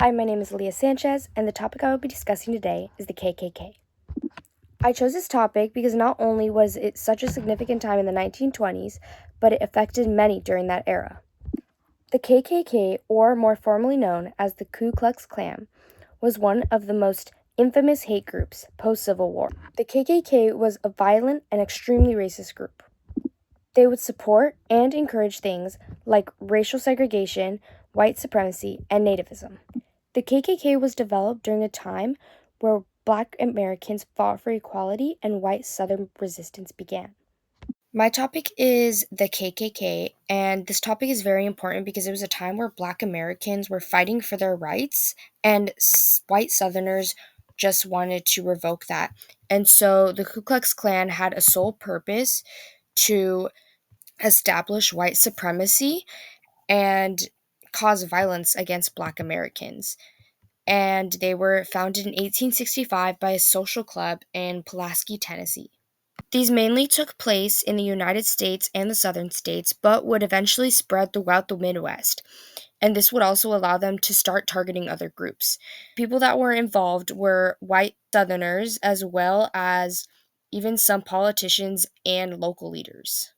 Hi, my name is Leah Sanchez, and the topic I will be discussing today is the KKK. I chose this topic because not only was it such a significant time in the 1920s, but it affected many during that era. The KKK, or more formally known as the Ku Klux Klan, was one of the most infamous hate groups post-Civil War. The KKK was a violent and extremely racist group. They would support and encourage things like racial segregation, white supremacy, and nativism. The KKK was developed during a time where Black Americans fought for equality and white Southern resistance began. My topic is the KKK, and this topic is very important because it was a time where Black Americans were fighting for their rights, and white Southerners just wanted to revoke that. And so the Ku Klux Klan had a sole purpose to establish white supremacy and cause violence against Black Americans. And they were founded in 1865 by a social club in Pulaski, Tennessee. These mainly took place in the United States and the Southern states, but would eventually spread throughout the Midwest. And this would also allow them to start targeting other groups. People that were involved were white Southerners, as well as even some politicians and local leaders.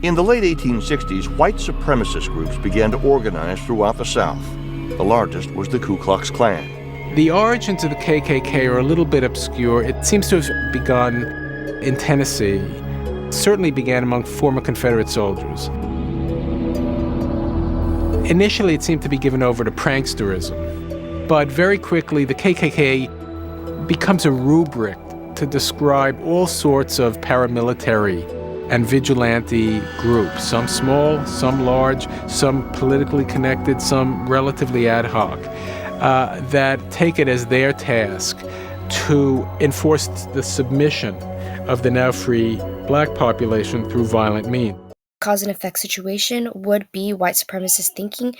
In the late 1860s, white supremacist groups began to organize throughout the South. The largest was the Ku Klux Klan. The origins of the KKK are a little bit obscure. It seems to have begun in Tennessee, certainly began among former Confederate soldiers. Initially, it seemed to be given over to pranksterism, but very quickly, the KKK becomes a rubric to describe all sorts of paramilitary and vigilante groups, some small, some large, some politically connected, some relatively ad hoc, that take it as their task to enforce the submission of the now free Black population through violent means. Cause and effect situation would be white supremacist thinking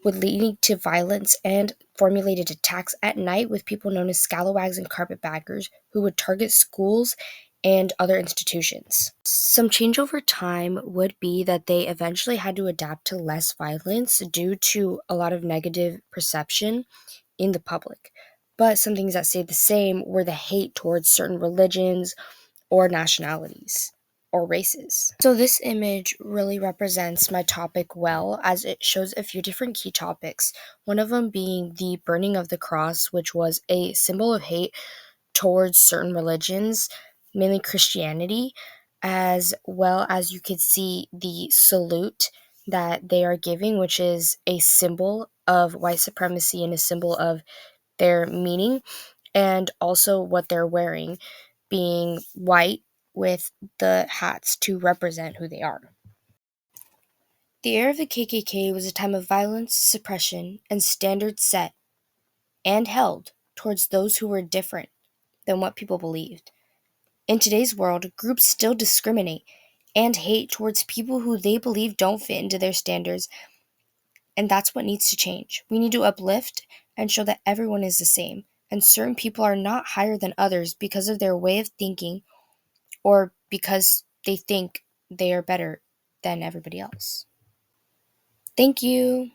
would lead to violence and formulated attacks at night with people known as scalawags and carpetbaggers who would target schools and other institutions. Some change over time would be that they eventually had to adapt to less violence due to a lot of negative perception in the public. But some things that stayed the same were the hate towards certain religions or nationalities or races. So this image really represents my topic well, as it shows a few different key topics, one of them being the burning of the cross, which was a symbol of hate towards certain religions, mainly Christianity, as well as you could see the salute that they are giving, which is a symbol of white supremacy and a symbol of their meaning, and also what they're wearing being white with the hats to represent who they are. The era of the KKK was a time of violence, suppression, and standards set and held towards those who were different than what people believed. In today's world, groups still discriminate and hate towards people who they believe don't fit into their standards, and that's what needs to change. We need to uplift and show that everyone is the same, and certain people are not higher than others because of their way of thinking or because they think they are better than everybody else. Thank you.